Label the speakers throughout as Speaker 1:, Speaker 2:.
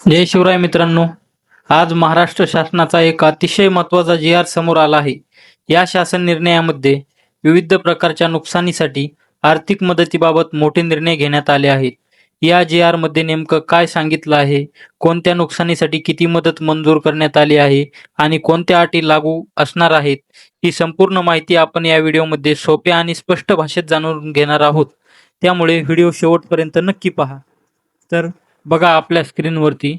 Speaker 1: जय शिवराय मित्रांनो. आज महाराष्ट्र शासनाचा एक अतिशय महत्त्वाचा जी आर समोर आला आहे. या शासन निर्णयामध्ये विविध प्रकारच्या नुकसानीसाठी आर्थिक मदतीबाबत मोठे निर्णय घेण्यात आले आहेत. या जी आर मध्ये नेमकं काय सांगितलं आहे, कोणत्या नुकसानीसाठी किती मदत मंजूर करण्यात आली आहे आणि कोणत्या अटी लागू असणार आहेत, ही संपूर्ण माहिती आपण या व्हिडिओमध्ये सोप्या आणि स्पष्ट भाषेत जाणून घेणार आहोत. त्यामुळे व्हिडिओ शेवटपर्यंत नक्की पहा. तर बघा आपल्या स्क्रीनवरती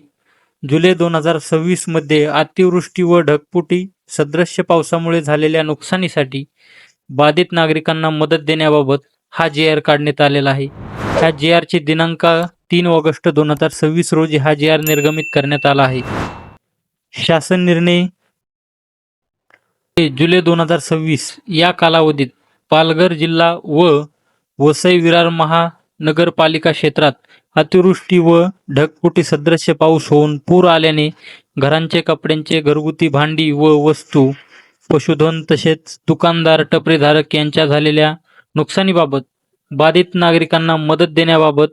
Speaker 1: जुलै 2026 मध्ये अतिवृष्टी व ढगफुटी सदृश्य पावसामुळे झालेल्या नुकसानीसाठी बाधित नागरिकांना मदत देण्याबाबत हा जी आर काढण्यात आलेला आहे. ह्या जी आरची दिनांक 3 ऑगस्ट 2026 रोजी हा जी आर निर्गमित करण्यात आला आहे. शासन निर्णय जुलै 2026 या कालावधीत पालघर जिल्हा व वसई विरार महानगरपालिका क्षेत्रात अतिवृष्टी व ढगफुटी सदृश्य पाऊस होऊन पूर आल्याने घरांचे, कपड्यांचे, घरगुती भांडी व वस्तू, पशुधन तसेच दुकानदार, टपरीधारक यांच्या झालेल्या नुकसानीबाबत बाधित नागरिकांना मदत देण्याबाबत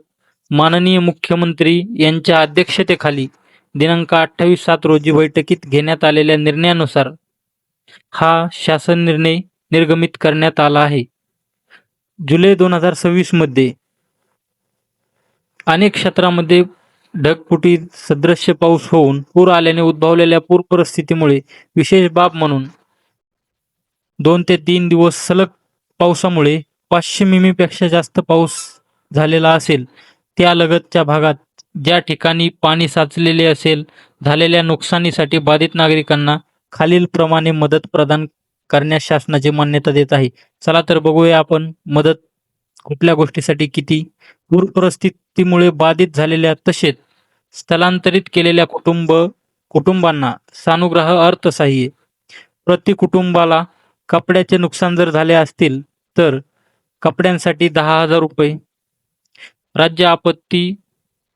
Speaker 1: माननीय मुख्यमंत्री यांच्या अध्यक्षतेखाली दिनांक 28/7 रोजी बैठकीत घेण्यात आलेल्या निर्णयानुसार हा शासन निर्णय निर्गमित करण्यात आला आहे. जुलै 2026 मध्ये अनेक क्षेत्रामध्ये ढगफुटी सदृश्य पाऊस होऊन पूर आल्याने उद्भवलेल्या पूर परिस्थितीमुळे विशेष बाब म्हणून 2 ते 3 दिवस सलग पावसामुळे 500 मिमीपेक्षा जास्त पाऊस झालेला असेल त्या लगतच्या भागात ज्या ठिकाणी पाणी साचलेले असेल, झालेल्या नुकसानीसाठी बाधित नागरिकांना खालील प्रमाणे मदत प्रदान करण्यास शासनाची मान्यता देत आहे. चला तर बघूया आपण मदत कुठल्या गोष्टीसाठी किती. पूर परिस्थितीमुळे बाधित झालेल्या तसेच स्थलांतरित केलेल्या कुटुंबांना सानुग्रह अर्थसहाय्य. प्रति कुटुंबाला कपड्याचे नुकसान जर झाले असतील तर कपड्यांसाठी 10,000 रुपये. राज्य आपत्ती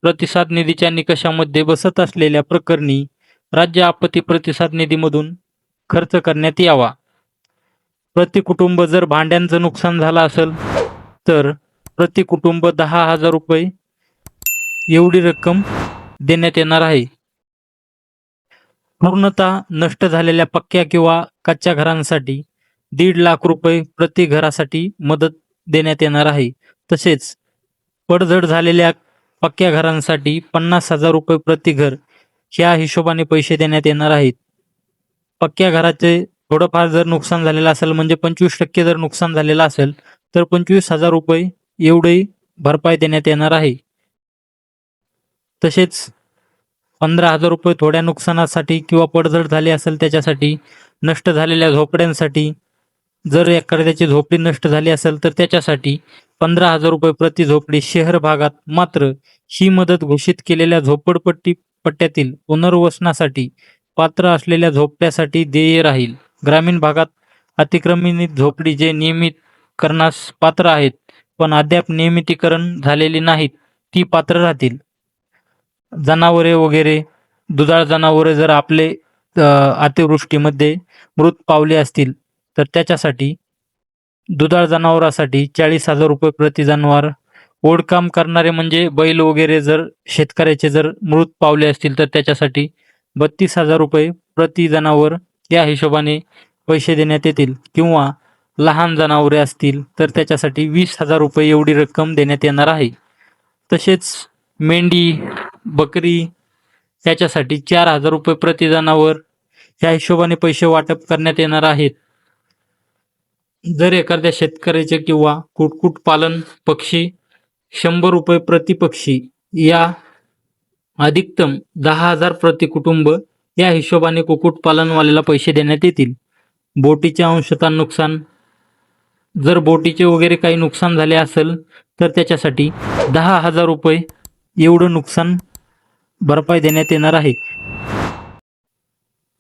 Speaker 1: प्रतिसाद निधीच्या निकषामध्ये बसत असलेल्या प्रकरणी राज्य आपत्ती प्रतिसाद निधीमधून खर्च करण्यात यावा. प्रति कुटुंब जर भांड्यांचं नुकसान झालं असेल तर प्रति कुटुंब 10,000 रुपये एवढी रक्कम देण्यात येणार आहे. पूर्णतः नष्ट झालेल्या पक्क्या किंवा कच्च्या घरांसाठी 1.5 लाख रुपये प्रति घरासाठी मदत देण्यात येणार आहे. तसेच पडझड झालेल्या पक्क्या घरांसाठी 50,000 रुपये प्रति घर ह्या हिशोबाने पैसे देण्यात येणार आहेत. पक्क्या घराचे थोडंफार जर नुकसान झालेलं असेल, म्हणजे 25% जर नुकसान झालेलं असेल तर 25,000 रुपये एवढी भरपाई देण्यात येणार आहे. तसेच 15,000 रुपये थोड्या नुकसानासाठी किंवा पडझड झाली असेल त्याच्यासाठी. नष्ट झालेल्या झोपड्यांसाठी, जर एखाद्याची झोपडी नष्ट झाली असेल तर त्याच्यासाठी 15,000 रुपये प्रति झोपडी. शहर भागात मात्र ही मदत घोषित केलेल्या पट्ट्यातील पुनर्वसनासाठी पात्र असलेल्या झोपड्यासाठी देय राहील. ग्रामीण भागात अतिक्रमित झोपडी जे नियमितीकरणास पात्र आहेत पण अद्याप नियमितीकरण झालेली नाहीत ती पात्र राहतील. जनावरे वगैरे, दुधाळ जनावरे जर आपले अतिवृष्टीमध्ये मृत पावले असतील तर त्याच्यासाठी दुधाळ जनावरासाठी 40,000 रुपये प्रति जनावर. ओढकाम करणारे म्हणजे बैल वगैरे जर शेतकऱ्याचे जर मृत पावले असतील तर त्याच्यासाठी 32,000 रुपये प्रति जनावर या हिशोबाने पैसे देण्यात येतील. किंवा लहान जनावरे असतील तर त्याच्यासाठी 20,000 रुपये एवढी रक्कम देण्यात येणार आहे. तसेच मेंढी, बकरी याच्यासाठी 4,000 रुपये प्रति जनावर या हिशोबाने पैसे वाटप करण्यात येणार आहेत. जर एखाद्या शेतकऱ्याचे किंवा कुक्कुटपालन पक्षी 100 रुपये प्रति पक्षी या अधिकतम 10,000 प्रति कुटुंब या हिशोबाने कुक्कुटपालनवाल्याला पैसे देण्यात येतील. बोटीचे अंशतः नुकसान, जर बोटीचे वगैरे काही नुकसान झाले असेल तर त्याच्यासाठी 10,000 रुपये एवढं नुकसान भरपाई देण्यात येणार आहे.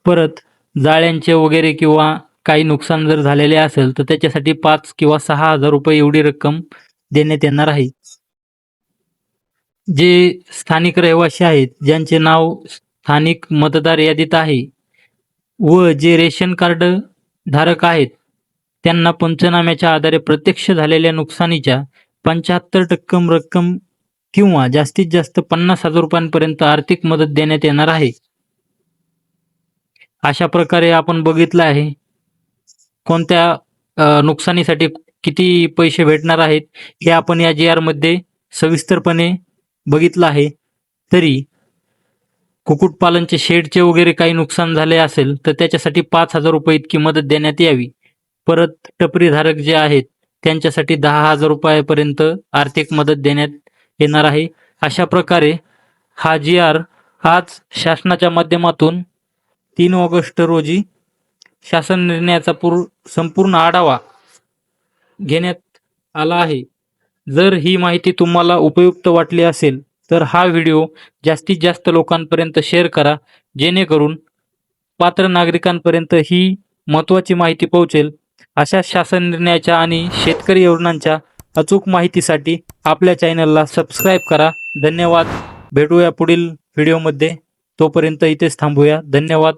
Speaker 1: परत जाळ्यांचे वगैरे किंवा काही नुकसान जर झालेले असेल तर त्याच्यासाठी 5 किंवा 6,000 रुपये एवढी रक्कम देण्यात येणार आहे. जे स्थानिक रहिवासी आहेत, ज्यांचे नाव स्थानिक मतदार यादीत आहे व जे रेशन कार्ड धारक आहेत, त्यांना पंचनाम्याच्या आधारे प्रत्यक्ष झालेल्या नुकसानीच्या 75% रक्कम किंवा जास्तीत जास्त 50,000 रुपयांपर्यंत आर्थिक मदत देण्यात येणार आहे. अशा प्रकारे आपण बघितलं आहे कोणत्या नुकसानीसाठी किती पैसे भेटणार आहेत हे आपण या जी मध्ये सविस्तरपणे बघितलं आहे. तरी कुक्कुटपालनचे शेडचे वगैरे काही नुकसान झाले असेल तर त्याच्यासाठी 5,000 रुपये इतकी मदत देण्यात यावी. परत टपरीधारक जे आहेत त्यांच्यासाठी 10,000 रुपयापर्यंत आर्थिक मदत देण्यात येणार आहे. अशा प्रकारे हा जी.आर. आज शासनाच्या माध्यमातून 3 ऑगस्ट रोजी शासन निर्णयाचा संपूर्ण आढावा घेण्यात आला आहे. जर ही माहिती तुम्हाला उपयुक्त वाटली असेल तर हा व्हिडिओ जास्तीत जास्त लोकांपर्यंत शेअर करा, जेणेकरून पात्र नागरिकांपर्यंत ही महत्त्वाची माहिती पोहोचेल. अशा शासन निर्णयाच्या आणि शेतकरी योजनांच्या अचूक माहितीसाठी आपल्या चॅनलला सबस्क्राईब करा. धन्यवाद. भेटूया पुढील व्हिडिओमध्ये. तोपर्यंत इथेच थांबूया. धन्यवाद.